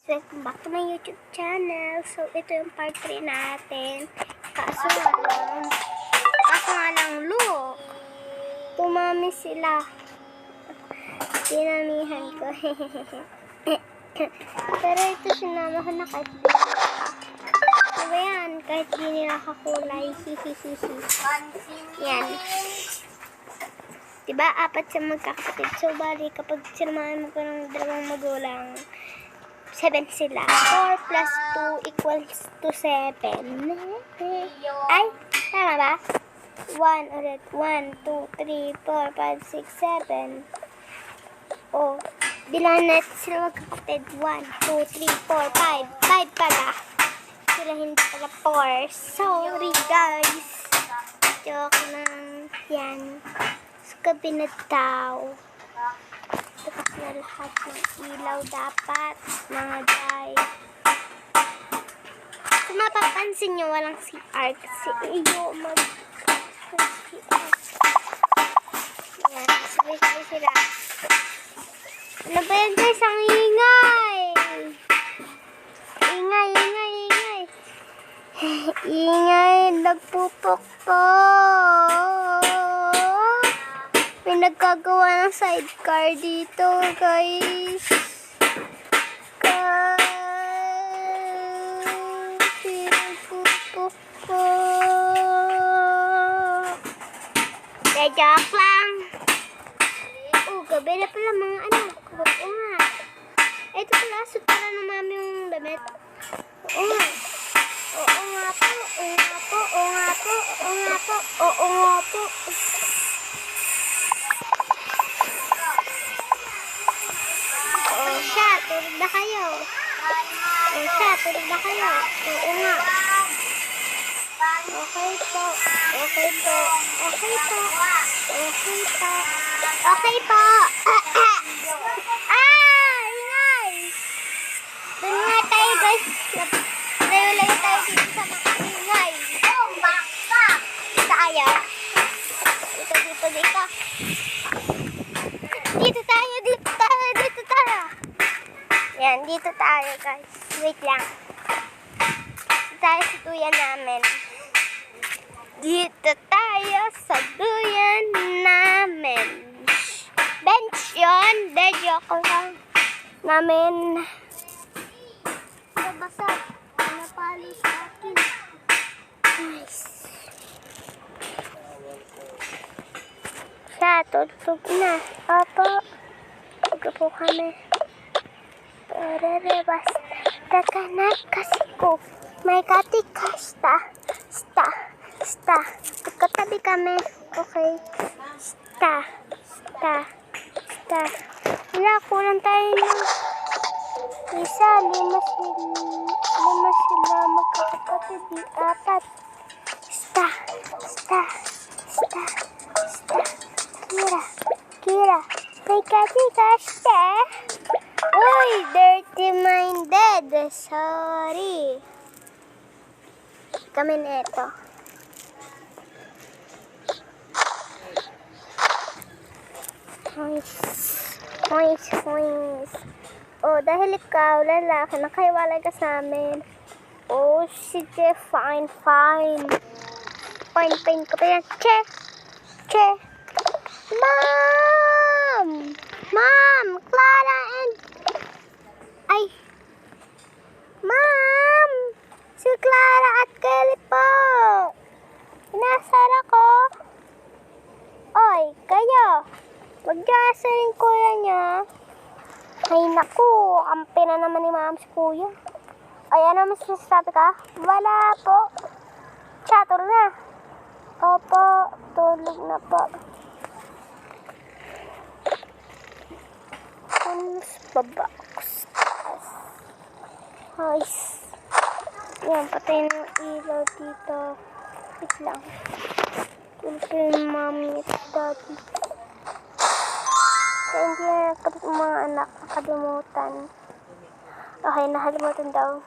Welcome back to my YouTube channel. So, ito yung part 3 natin. Kaso nga lang, look. Tumami sila. Tinamihan ko. Pero ito sinama ko na kahit di ano yan? Kahit di nila kakulay. Hihihihi. Yan. Diba? 4 sa magkakapatid. So, bali kapag sinamahan mo ko ng dalawang magulang, 7 sila. 4 plus 2 equals to 7. Ay, tama ba? 1 ulit. 1, 2, 3, 4, 5, 6, 7. Oh, bilang net sila magkakapatid. 1, 2, 3, 4, 5. 5 pala. Sila hindi pala 4. Sorry, guys. Joke lang. Yan. Sa kabinet daw. Bukas na lahat ng ilaw dapat, mga guys. Kung mapapansin nyo, walang CR kasi iyo mag-CR. Yan, sabay-sabay sila. Ano ba yan guys? Ang ingay! Ingay, ingay, ingay. Ingay, nagpupukpok. May nagkagawa ng sidecar dito, guys. Joke lang. Oh, gabi na pala mga anak. Oo nga. Ito pala, suit pala ng mami yung damit. Oo nga. Oo nga po. Oo nga po. Oo nga po. Oo nga po. Oo nga po. Tulog na kayo. Tulog na kayo. Oo nga. Okay po. Okay po. Okay po. Okay po. Okay po. Ingay! Doon nga tayo guys. Layo-layo tayo dito sa mga ingay. Tayo. Dito. Dito tayo. Yan, dito tayo guys. Wait lang. Dito tayo sa duyan namin. Dito tayo sa duyan namin. Bench yun. De, joke lang. Namin. Nabasa. Napalo sa akin. Nice. Siya, tutug na. Opo. Tugo po kami. Rebas. Takana kasi ko. May katikasta. Sta. Katabi kami. Okay. Sta. Wala, kulang tayo ng isa. Lima sila magkakapatid. 4. Sta. Kira. May katikasta. Uy, dirty-minded. Sorry. Kami neto. Hois. Oh, dahil ikaw, lalaki, nakahiwalay ka sa amin. Oh, sige, fine. Fine ka pa yan. Che. Ma'am, Clara and... Ay! Ma'am! Si Clara at Kelly po! Inasar ako! Oy, kayo! Mag-asa rin kuya niya. Ay, naku! Ampe na naman ni ma'am si kuya. Ay, ano mas nasasabi ka? Wala po. Chatter na. Opo, tulog na po. Baba. Nice. Yan, patay ng ilaw dito. Wait lang. Tulog yung mami at daddy. Kaya hindi na nagkabit ang mga anak. Nakalimutan. Okay, nakalimutan daw.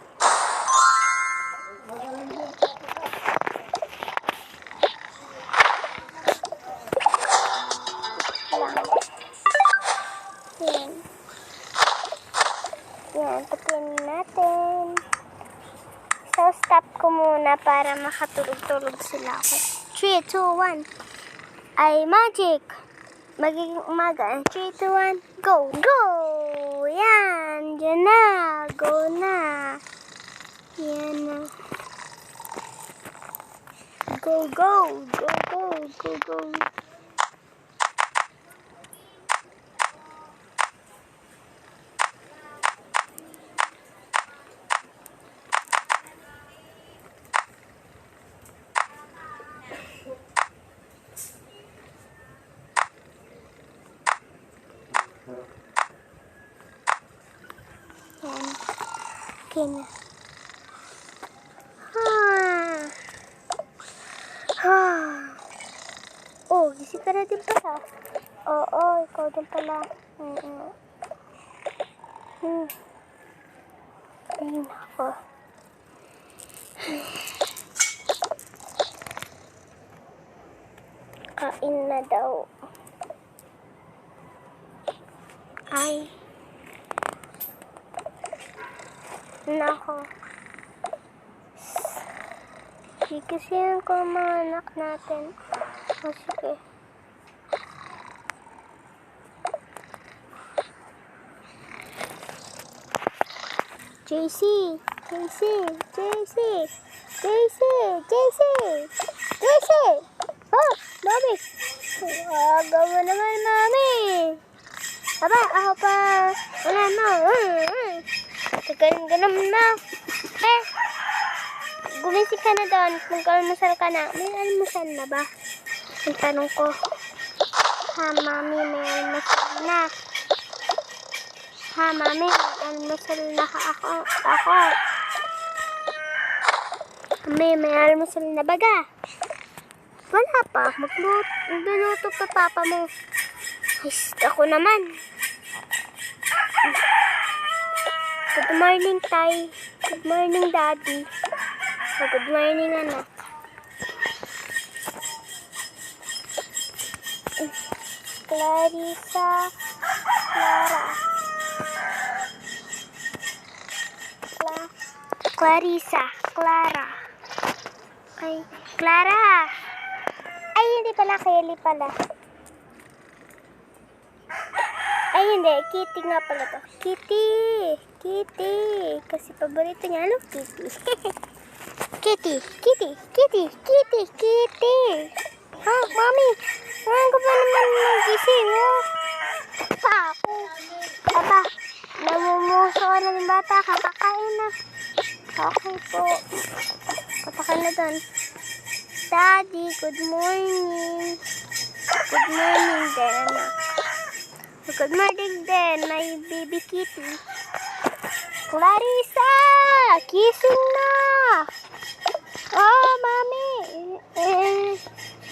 Yan. Yan. Patayin natin. So, stop ko muna para makatulog-tulog sila ako. 3, 2, 1. Ay, magic! Magiging umaga. 3, 2, 1, go! Go! Yan! Diyan na! Go na! Yan na. Go, go! Go, go! Go, go! Yan. Okay na. Oh, gising ka na din pala. Oo, ikaw din pala. Ayun ako. Kain na daw. Ay. Nako. Kikisihan ko ang mga anak natin. O, sige. JC! JC! JC! JC! JC! JC! Oh! Mami! Aga mo naman, Mami! Aba, ako pa! Wala mo! Ganun na! Gumising ka na doon. Mag-almusal ka na. May almusal na ba? Ang tanong ko. Ha, Mami, may almusal na. Ha, Mami, may almusal na ako. Mami, may almusal na baga. Wala pa. Magluluto pa papa mo. Ay, ako naman. Good morning, Tay. Good morning, Daddy. Good morning, anak. Clarissa, Clara. Clarissa, Clara. Ay, Clara. Ay, hindi pala. Kelly pala. Ay, hindi. Kitty nga pala to. Kitty. Kitty. Kasi paborito niya. Ano? Kitty. Kitty. Kitty. Kitty. Kitty. Kitty. Ha? Mami. Ngayon ko pa naman nagising, oh. Pa ako. Papa. Namumuso ka na ng bata. Kakakain na. Okay po. Punta ka na doon. Daddy, good morning. Good morning din, anak. Good morning din, my baby kitty. Clarissa! Kissing na! Oh, Mami!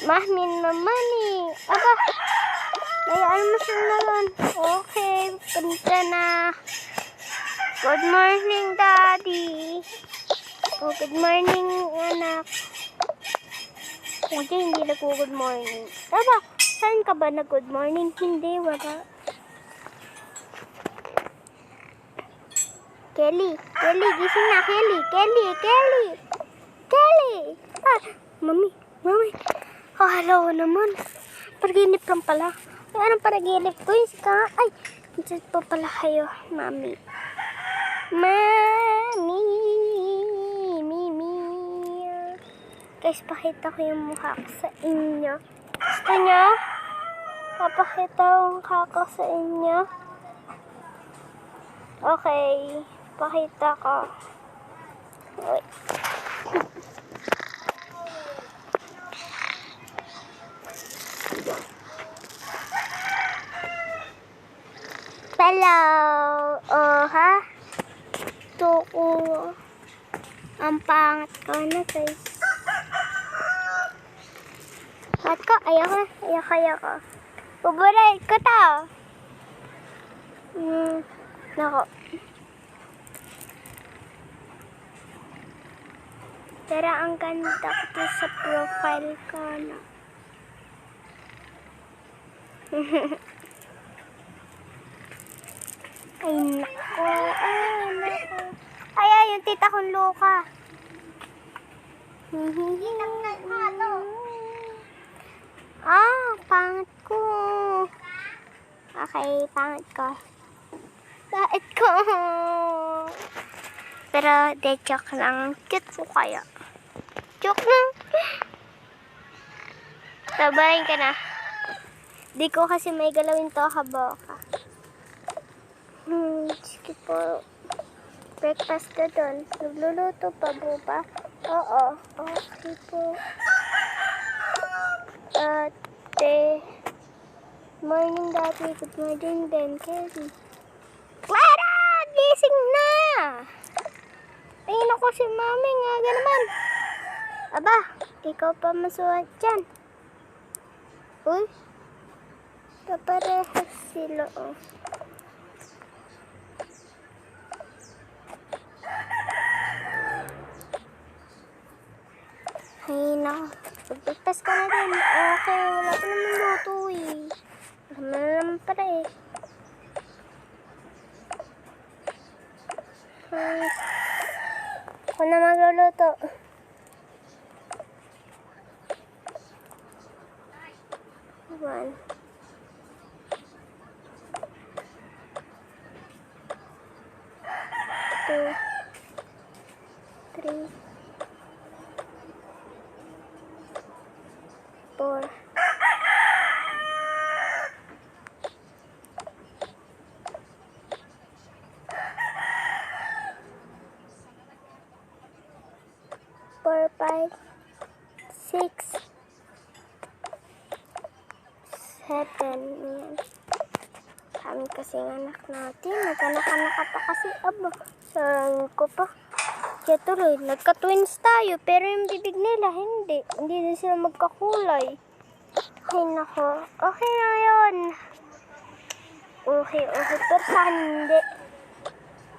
Mahmin naman eh. Aba, may almusal na lang. Okay, punta na. Good morning, Daddy. Oh, good morning, anak. Hindi, hindi nag-good morning. Aba, saan ka ba nag-good morning? Hindi, wala. Kelly, Kelly, gising na, Kelly, Kelly, Kelly, Kelly. Ah, Mami, Mami. Oh, hello naman. Panaginip lang pala. Ay, anong panaginip ko? Ay, dyan po pala kayo, Mami. Mami, Mimi. Guys, pakita ko yung mukha ko sa inyo. Gusto nyo? Papakita yung mukha ko sa inyo. Okay. Pakita ko. Wait. Hello. Oh, ha? Ito ko. Ang pangat ko na, guys. At ko, ayoko. Paborit ko to. Nako. Pero ang ganda ko sa profile ko, no? Ay, nako. pangit akong loka. Pangit ko. Okay, pangit ko. Pangit ko. Pero, joke lang. Cute ko kaya. Joke lang. Sabahin ka na. Di ko kasi may galawin to kaboka. Sige po. Breakfast ka doon. Nagluluto pa po ba? Oo. Okay po. Morning, Daddy. Good morning din, Kelly. Clara! Gising na! Ayun ako si Mami nga. Ganaman. Aba, ikaw pa masuhat dyan. Uy. Kaparehas sila, oh. Ay, na. Pagpagtas ka na din. Okay, wala pa naman luto eh. Wala naman pala eh. Ako na magluluto. One. Two. Three. 4. 4, 5, 6, 7. Ayan. Kami kasi anak natin. Nagkanak-anak pa kasi. Aba, sarang ko pa. Kaya tuloy, nagka-twins tayo. Pero yung bibig nila, hindi. Hindi din sila magkakulay. Ay, nako. Okay na yun. Okay. Pero sa hindi.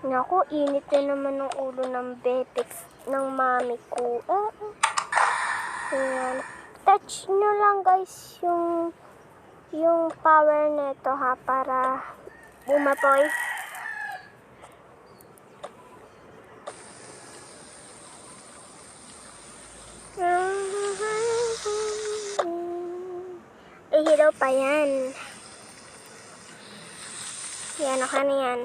Naku, init na naman ng ulo ng bebeks ng mami ko. Ayan. Touch nyo lang guys yung power nito ha para bumatoy. Hilaw pa yan. Yan, okay na yan.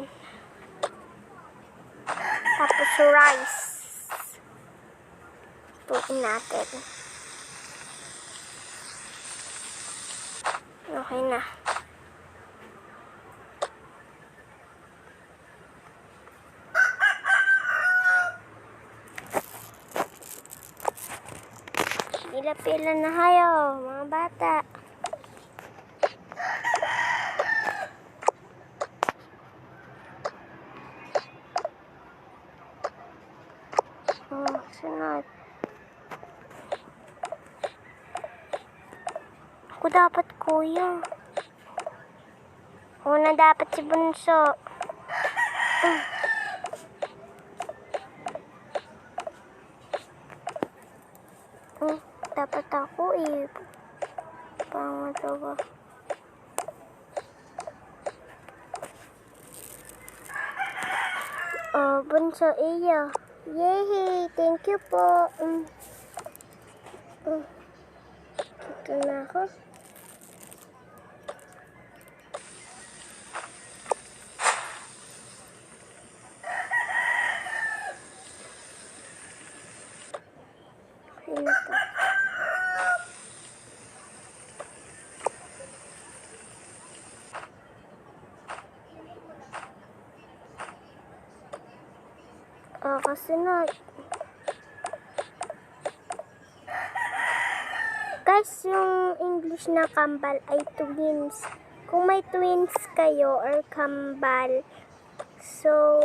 Tapos rice. Tuin natin. Okay na. Pila-pila na kayo, mga bata. Sunod. Ako dapat kuya. Una dapat si Bunso. Dapat ako eh. Pangalawa. Bunso iyo. Yay! Thank you po. Ito na ako. Ito. Kasunod. Guys, yung English na kambal ay twins. Kung may twins kayo or kambal, so,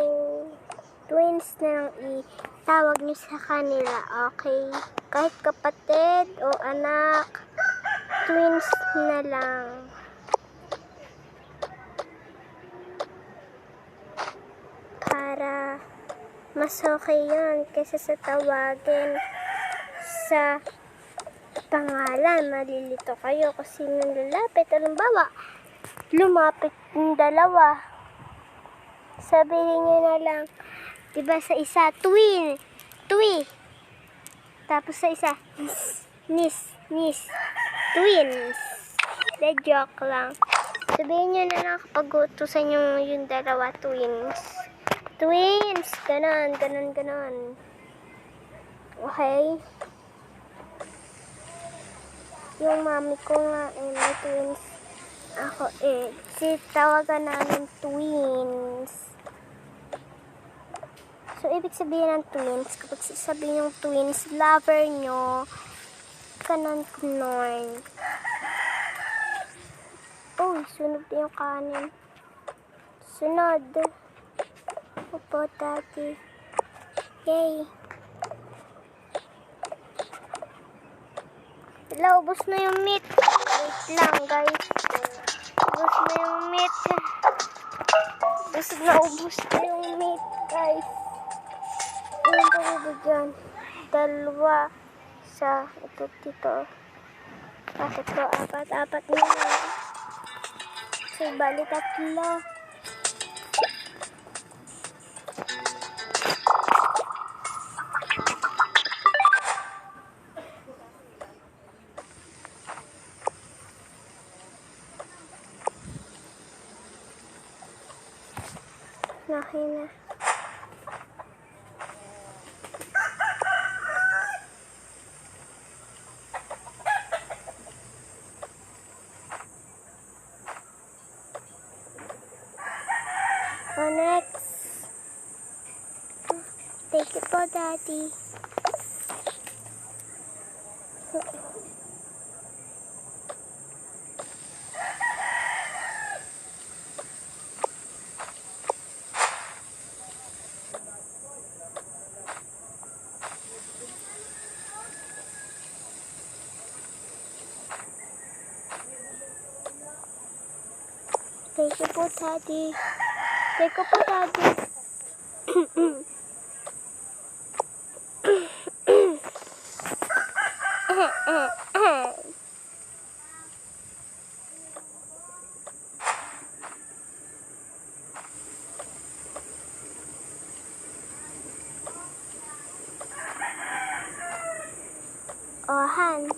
twins na lang itawag nyo sa kanila, okay? Kahit kapatid o anak, twins na lang. Para mas okay yun kaysa sa tawagin sa pangalan. Malilito kayo kasi nung lalapit. Halimbawa, lumapit yung dalawa. Sabihin nyo na lang, Diba sa isa, twin. Twi. Tapos sa isa, nis. Twins. De joke lang. Sabihin nyo na lang kapag utusan yung dalawa, twins. Twins! Ganon. Okay? Yung mami ko nga, may twins. Ako, tawagan namin twins. So, ibig sabihin ng twins, kapag sasabihin yung twins, lover nyo, ganon. Oh, sunod na yung kanin. Sunod. Opo, daddy. Yay. Wala, ubos na yung meat. Wait lang, guys. Ubos na yung meat. Ubos na yung meat, guys. Ilan pa ba dyan? 2 sa ito dito. Bakit to? 4 na lang. So, bali 3. Okay na. Next. Thank you po, daddy. Thank you po, daddy. Thank you po, daddy. Oh, Han.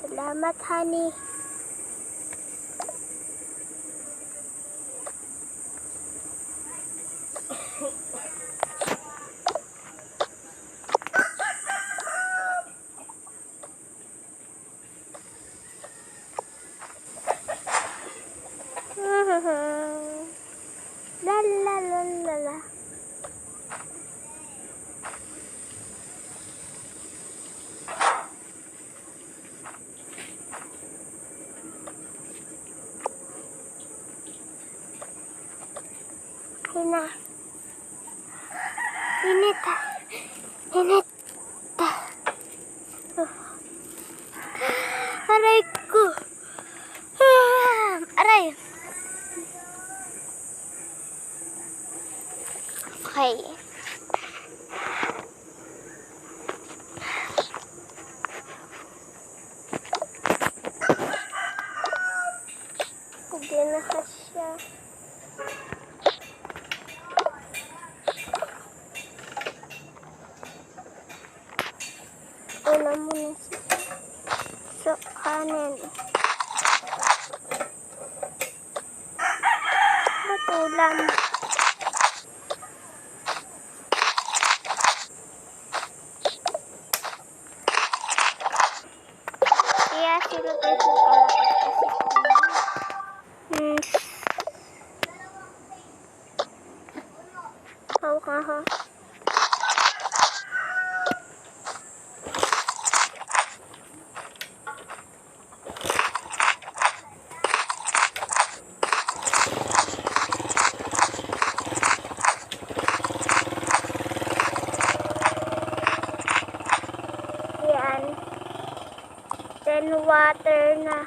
Salamat, honey. La la la la la. Hina. Hinita. Aray ko. Aray. Okay. Hindi na siya. Una muna siya. So, kanin. Batulan. Kaya sila tayo sa kalapas kasi. Yan. Then water na.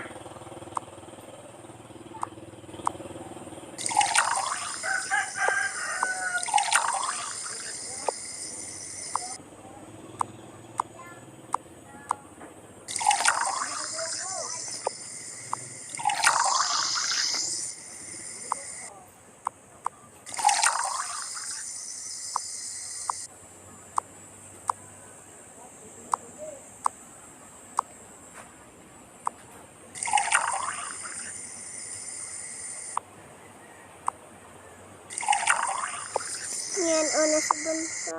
na si Bunso.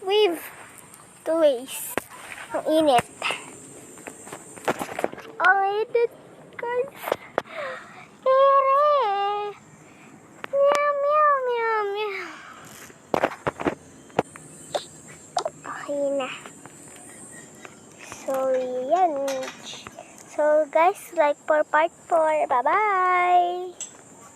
Weave 2 ways. Ang init. Ang init, guys. Ere. Meow, meow, meow, meow. Okay na. So, yan. So, guys, like for part 4. Bye-bye.